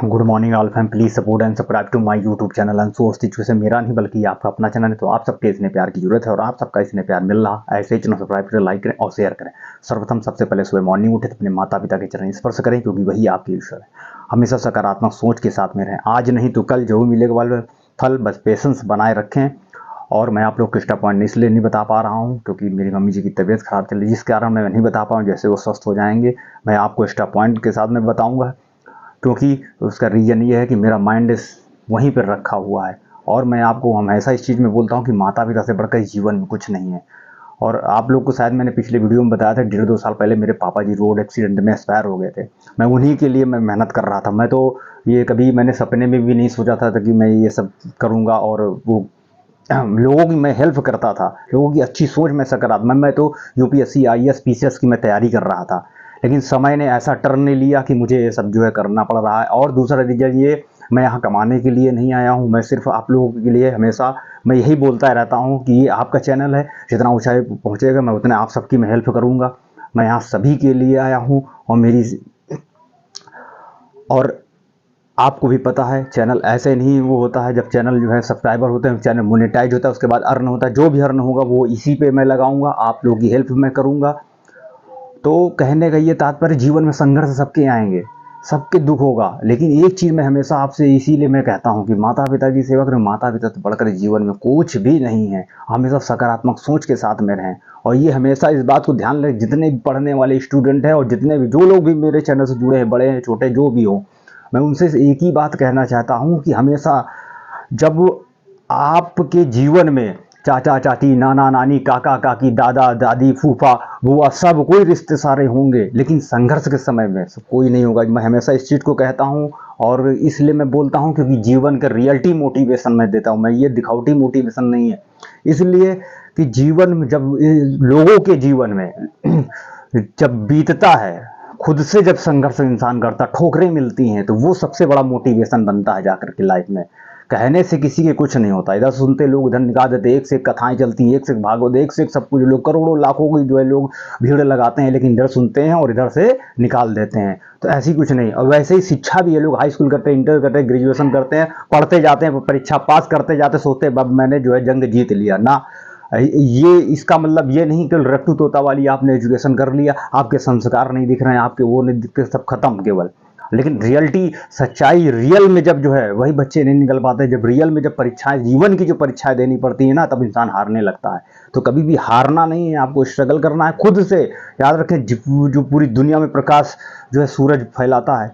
Good morning all fam, please support and subscribe to my YouTube channel. Anshu situation मेरा नहीं बल्कि आपका अपना चैनल है, तो आप सबके इसने प्यार की जरूरत है और आप सबका इसने प्यार मिल रहा। ऐसे ही चैनल सब्सक्राइब करें, लाइक करें और शेयर करें। सर्वप्रथम सबसे पहले सुबह मॉर्निंग उठे तो अपने माता पिता के चरण स्पर्श करें, क्योंकि वही आपके ईश्वर है। हमेशा सकारात्मक सोच के साथ में रहें। आज नहीं तो कल जो मिलेगा वाला फल, बस पेशेंस बनाए रखें। और मैं आप लोग को एक्स्ट्रा पॉइंट इसलिए नहीं बता पा रहा हूँ क्योंकि मेरी मम्मी जी की तबीयत खराब चल रही है, जिस कारण मैं नहीं बता पाऊँ। जैसे वो स्वस्थ हो जाएंगे मैं आपको एक्स्ट्रा पॉइंट के साथ में बताऊँगा, क्योंकि उसका रीज़न ये है कि मेरा माइंड वहीं पर रखा हुआ है। और मैं आपको हमेशा इस चीज़ में बोलता हूँ कि माता पिता से बढ़कर जीवन में कुछ नहीं है। और आप लोग को शायद मैंने पिछले वीडियो में बताया था, 1.5-2 साल पहले मेरे पापा जी रोड एक्सीडेंट में एक्सपायर हो गए थे। मैं उन्हीं के लिए मैं मेहनत कर रहा था। मैं तो ये कभी मैंने सपने में भी नहीं सोचा था कि मैं ये सब करूँगा। और वो लोगों की मैं हेल्प करता था, लोगों की अच्छी सोच में सकारात्मक। मैं तो यूपीएससी आईएएस पीसीएस की मैं तैयारी कर रहा था, लेकिन समय ने ऐसा टर्न ले लिया कि मुझे ये सब जो है करना पड़ रहा है। और दूसरा रीजन ये, मैं यहाँ कमाने के लिए नहीं आया हूँ। मैं सिर्फ आप लोगों के लिए हमेशा मैं यही बोलता रहता हूँ कि ये आपका चैनल है, जितना ऊंचाई पहुँचेगा मैं उतने आप सबकी मैं हेल्प करूँगा। मैं यहाँ सभी के लिए आया हूँ। और आपको भी पता है चैनल ऐसे नहीं वो होता है। जब चैनल जो है सब्सक्राइबर होते हैं, चैनल मोनेटाइज होता है, उसके बाद अर्न होता है। जो भी अर्न होगा वो इसी पे मैं लगाऊंगा, आप लोगों की हेल्प मैं करूंगा। तो कहने का ये तात्पर्य, जीवन में संघर्ष सबके आएंगे, सबके दुख होगा, लेकिन एक चीज़ मैं हमेशा आपसे इसीलिए मैं कहता हूँ कि माता पिता की सेवा करें। माता पिता से बढ़कर जीवन में कुछ भी नहीं है। हमेशा सकारात्मक सोच के साथ में रहें। और ये हमेशा इस बात को ध्यान रखें, जितने भी पढ़ने वाले स्टूडेंट हैं और जितने भी जो लोग भी मेरे चैनल से जुड़े हैं, बड़े हैं छोटे जो भी हो, मैं उनसे एक ही बात कहना चाहता हूँ कि हमेशा जब आपके जीवन में चाचा चाची, नाना नानी, काका काकी, दादा दादी, फूफा बुआ, सब कोई रिश्ते सारे होंगे, लेकिन संघर्ष के समय में सब कोई नहीं होगा। मैं हमेशा इस चीज़ को कहता हूँ और इसलिए मैं बोलता हूँ क्योंकि जीवन का रियलिटी मोटिवेशन मैं देता हूँ। मैं ये दिखावटी मोटिवेशन नहीं है। इसलिए कि जीवन में जब लोगों के जीवन में जब बीतता है, खुद से जब संघर्ष इंसान करता, ठोकरें मिलती हैं, तो वो सबसे बड़ा मोटिवेशन बनता है जाकर के लाइफ में। कहने से किसी के कुछ नहीं होता। इधर सुनते लोग इधर निकाल देते, एक से एक कथाएं चलती हैं, एक से एक भागवत, एक से एक सब कुछ, लोग करोड़ों लाखों की जो है लोग भीड़ लगाते हैं, लेकिन इधर सुनते हैं और इधर से निकाल देते हैं। तो ऐसी कुछ नहीं। और वैसे ही शिक्षा भी है, लोग हाई स्कूल करते हैं, इंटर करते हैं, ग्रेजुएशन करते हैं, पढ़ते जाते हैं, परीक्षा पास करते जाते, सोचते हैं अब मैंने जो है जंग जीत लिया ना। ये इसका मतलब ये नहीं कि रट्टू तोता वाली आपने एजुकेशन कर लिया, आपके संस्कार नहीं दिख रहे हैं, आपके वो नहीं दिखते, सब खत्म केवल। लेकिन रियलिटी, सच्चाई रियल में जब जो है वही बच्चे नहीं निकल पाते। जब रियल में जब परीक्षाएं, जीवन की जो परीक्षाएं देनी पड़ती है ना, तब इंसान हारने लगता है। तो कभी भी हारना नहीं है, आपको स्ट्रगल करना है खुद से। याद रखें, जो पूरी दुनिया में प्रकाश जो है सूरज फैलाता है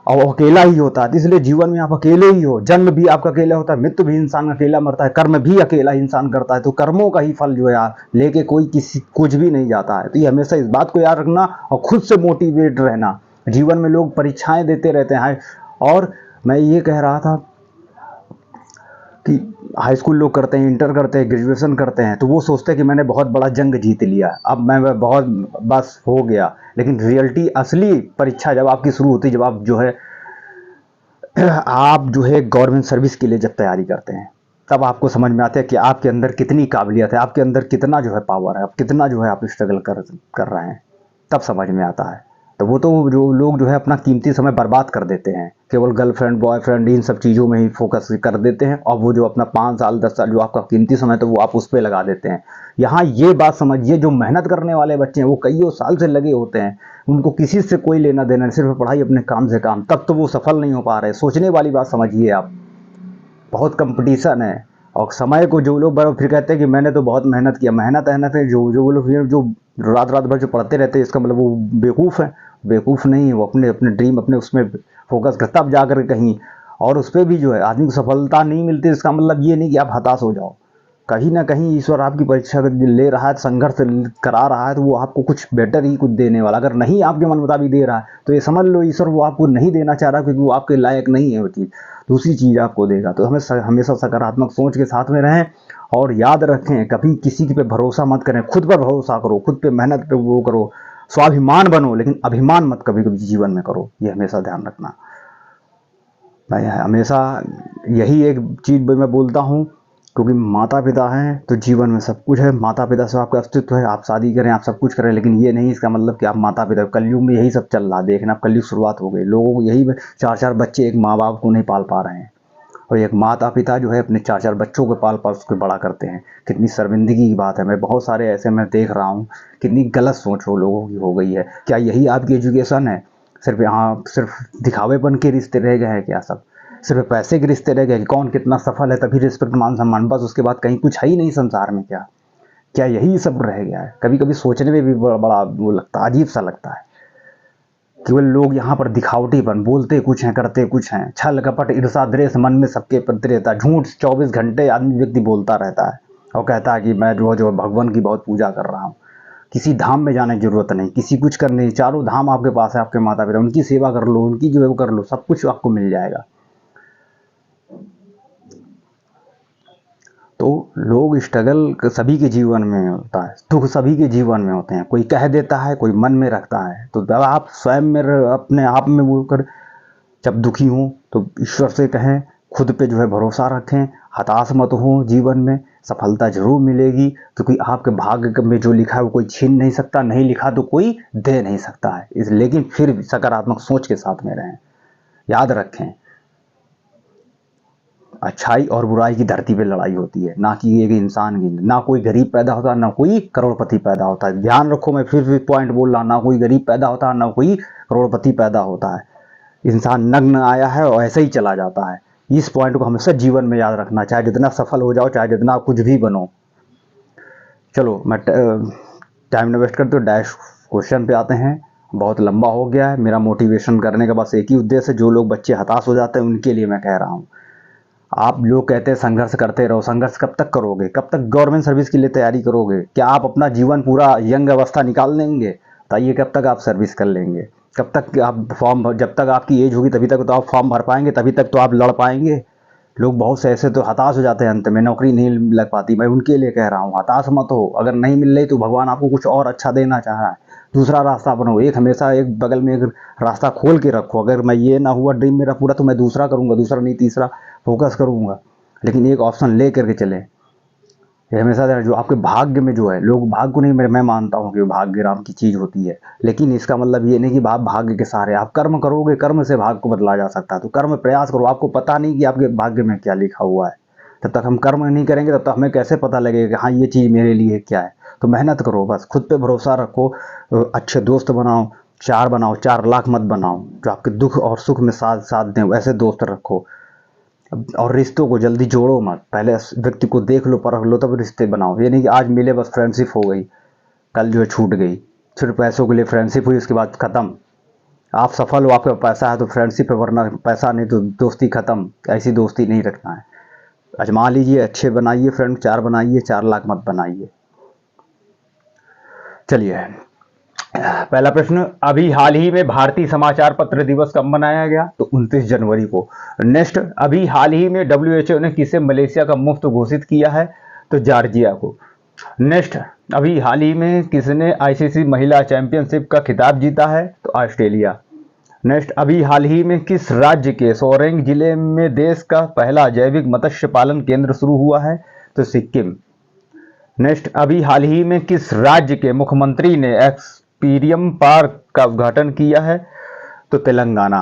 और वो अकेला ही होता है। इसलिए जीवन में आप अकेले ही हो। जन्म भी आपका अकेला होता है, मृत्यु भी इंसान अकेला मरता है, कर्म भी अकेला इंसान करता है। तो कर्मों का ही फल जो है लेके कोई किसी कुछ भी नहीं जाता है। तो ये हमेशा इस बात को याद रखना और खुद से मोटिवेट रहना। जीवन में लोग परीक्षाएं देते रहते हैं। और मैं ये कह रहा था कि हाई स्कूल लोग करते हैं, इंटर करते हैं, ग्रेजुएशन करते हैं, तो वो सोचते हैं कि मैंने बहुत बड़ा जंग जीत लिया, अब मैं बहुत बस हो गया। लेकिन रियलिटी, असली परीक्षा जब आपकी शुरू होती है, जब आप जो है गवर्नमेंट सर्विस के लिए जब तैयारी करते हैं, तब आपको समझ में आता है कि आपके अंदर कितनी काबिलियत है, आपके अंदर कितना जो है पावर है, कितना जो है आप स्ट्रगल कर रहे हैं, तब समझ में आता है। तो वो तो जो लोग जो है अपना कीमती समय बर्बाद कर देते हैं, केवल गर्लफ्रेंड बॉयफ्रेंड इन सब चीज़ों में ही फोकस कर देते हैं, और वो जो अपना 5 साल 10 साल जो आपका कीमती समय तो वो आप उस पर लगा देते हैं। यहाँ ये बात समझिए, जो मेहनत करने वाले बच्चे हैं वो कईयों साल से लगे होते हैं, उनको किसी से कोई लेना देना नहीं, सिर्फ पढ़ाई, अपने काम से काम, तब तो वो सफल नहीं हो पा रहे। सोचने वाली बात समझिए आप। बहुत कंपटीशन है। और समय को जो लोग फिर कहते हैं कि मैंने तो बहुत मेहनत किया, मेहनत है जो जो वो लोग जो रात रात भर जो पढ़ते रहते हैं, इसका मतलब वो बेवकूफ़ है। बेवकूफ़ नहीं है, वो अपने अपने ड्रीम, अपने उसमें फोकस कर, तब जाकर कहीं और उस पर भी जो है आदमी को सफलता नहीं मिलती। इसका मतलब ये नहीं कि आप हताश हो जाओ। कहीं ना कहीं ईश्वर आपकी परीक्षा ले रहा है, संघर्ष करा रहा है, तो वो आपको कुछ बेटर ही कुछ देने वाला। अगर नहीं आपके मन मुताबिक दे रहा है तो ये समझ लो ईश्वर वो आपको नहीं देना चाह रहा, क्योंकि वो आपके लायक नहीं है वो चीज़, दूसरी चीज़ आपको देगा। तो हमें हमेशा सकारात्मक सोच के साथ में रहें। और याद रखें, कभी किसी पे भरोसा मत करें, खुद पर भरोसा करो, खुद पे मेहनत पे वो करो, स्वाभिमान बनो, लेकिन अभिमान मत कभी कभी जीवन में करो। ये हमेशा ध्यान रखना। मैं हमेशा यही एक चीज़ मैं बोलता हूँ क्योंकि माता पिता हैं तो जीवन में सब कुछ है, माता पिता से आपका अस्तित्व है। आप शादी करें, आप सब कुछ करें, लेकिन ये नहीं इसका मतलब कि आप माता पिता। कलयुग में यही सब चल रहा है, देखना, अब कलयुग शुरुआत हो गई। लोगों को यही 4-4 बच्चे एक माँ बाप को नहीं पाल पा रहे हैं, और एक माता पिता जो है अपने 4-4 बच्चों को पाल उसको बड़ा करते हैं। कितनी शर्मिंदगी की बात है। मैं बहुत सारे ऐसे मैं देख रहा हूँ, कितनी गलत सोच हो लोगों की हो गई है। क्या यही आपकी एजुकेशन है? सिर्फ यहाँ सिर्फ दिखावेपन के रिश्ते रह गए हैं क्या? सब सिर्फ पैसे के रिश्ते रह गए कि कौन कितना सफल है तभी रिस्पेक्ट, मान सम्मान, बस उसके बाद कहीं कुछ है ही नहीं संसार में? क्या क्या यही सब रह गया है? कभी कभी सोचने में भी बड़ा वो लगता है, अजीब सा लगता है। केवल लोग यहाँ पर दिखावटीपन, बोलते कुछ हैं करते कुछ हैं, छल कपट ईर्षा द्वेष मन में सबके प्रति रहता है। झूठ 24 घंटे आदमी व्यक्ति बोलता रहता है और कहता है कि मैं जो भगवान की बहुत पूजा कर रहा हूँ। किसी धाम में जाने की जरूरत नहीं, किसी कुछ करने नहीं, चारों धाम आपके पास है। आपके माता पिता, उनकी सेवा कर लो, उनकी जो है वो कर लो, सब कुछ आपको मिल जाएगा। तो लोग स्ट्रगल सभी के जीवन में होता है, दुख सभी के जीवन में होते हैं। कोई कह देता है, कोई मन में रखता है। तो जब आप स्वयं में अपने आप में वो कर, जब दुखी हों तो ईश्वर से कहें, खुद पे जो है भरोसा रखें, हताश मत हो। जीवन में सफलता जरूर मिलेगी, क्योंकि आपके भाग्य में जो लिखा है वो कोई छीन नहीं सकता, नहीं लिखा तो कोई दे नहीं सकता है। लेकिन फिर भी सकारात्मक सोच के साथ में रहें। याद रखें, अच्छाई और बुराई की धरती पे लड़ाई होती है, ना कि एक इंसान की। ना कोई गरीब पैदा होता है, ना कोई करोड़पति पैदा होता है। ध्यान रखो, मैं फिर भी पॉइंट बोल रहा, ना कोई गरीब पैदा होता है, ना कोई करोड़पति पैदा होता है। इंसान नग्न आया है और ऐसे ही चला जाता है। इस पॉइंट को हमेशा जीवन में याद रखना, चाहे जितना सफल हो जाओ, चाहे जितना कुछ भी बनो। चलो मैं टाइम न वेस्ट करते, डैश क्वेश्चन पे आते हैं। बहुत लंबा हो गया है। मेरा मोटिवेशन करने का बस एक ही उद्देश्य है, जो लोग बच्चे हताश हो जाते हैं उनके लिए मैं कह रहा हूँ। आप लोग कहते हैं संघर्ष करते रहो, संघर्ष कब तक करोगे? कब तक गवर्नमेंट सर्विस के लिए तैयारी करोगे? क्या आप अपना जीवन पूरा यंग अवस्था निकाल लेंगे? बताइए, कब तक आप सर्विस कर लेंगे? कब तक आप फॉर्म, जब तक आपकी एज होगी तभी तक तो आप फॉर्म भर पाएंगे, तभी तक तो आप लड़ पाएंगे। लोग बहुत से ऐसे तो हताश हो जाते हैं, अंत में नौकरी नहीं लग पाती। मैं उनके लिए कह रहा हूँ, हताश मत हो। अगर नहीं मिल रही तो भगवान आपको कुछ और अच्छा देना चाह रहा है, दूसरा रास्ता बनाओ। एक हमेशा एक बगल में एक रास्ता खोल के रखो। अगर मैं ये ना हुआ ड्रीम मेरा पूरा, तो मैं दूसरा करूँगा, दूसरा नहीं तीसरा फोकस करूँगा। लेकिन एक ऑप्शन ले करके चले। ये हमेशा जो आपके भाग्य में जो है, लोग भाग्य को नहीं, मैं मानता हूँ कि भाग्य राम की चीज़ होती है, लेकिन इसका मतलब ये नहीं कि आप भाग्य के सहारे। आप कर्म करोगे, कर्म से भाग्य को बदला जा सकता है। तो कर्म प्रयास करो। आपको पता नहीं कि आपके भाग्य में क्या लिखा हुआ है। जब तक हम कर्म नहीं करेंगे तब तक हमें कैसे पता लगेगा कि हाँ ये चीज़ मेरे लिए क्या है? तो मेहनत करो, बस खुद पे भरोसा रखो, अच्छे दोस्त बनाओ, चार बनाओ, 4 लाख मत बनाओ। जो आपके दुख और सुख में साथ साथ दें, वैसे दोस्त रखो। और रिश्तों को जल्दी जोड़ो मत, पहले व्यक्ति को देख लो, परख लो, तब रिश्ते बनाओ। ये नहीं कि आज मिले बस फ्रेंडशिप हो गई, कल जो है छूट गई। सिर्फ पैसों के लिए फ्रेंडशिप हुई, उसके बाद ख़त्म। आप सफल हो, आपके पास पैसा है तो फ्रेंडशिप है, वरना पैसा नहीं तो दोस्ती ख़त्म। ऐसी दोस्ती नहीं रखना है। आजमा लीजिए, अच्छे बनाइए फ्रेंड, 4 बनाइए, 4 लाख मत बनाइए। चलिए, पहला प्रश्न, अभी हाल ही में भारतीय समाचार पत्र दिवस कब मनाया गया? तो 29 जनवरी को। नेक्स्ट, अभी हाल ही में WHO ने किसे मलेशिया का मुफ्त घोषित किया है? तो जॉर्जिया को। नेक्स्ट, अभी हाल ही में किसने ICC महिला चैंपियनशिप का खिताब जीता है? तो ऑस्ट्रेलिया। नेक्स्ट, अभी हाल ही में किस राज्य के सोरेंग जिले में देश का पहला जैविक मत्स्य पालन केंद्र शुरू हुआ है? तो सिक्किम। नेक्स्ट, अभी हाल ही में किस राज्य के मुख्यमंत्री ने एक्सपीरियम पार्क का उद्घाटन किया है? तो तेलंगाना।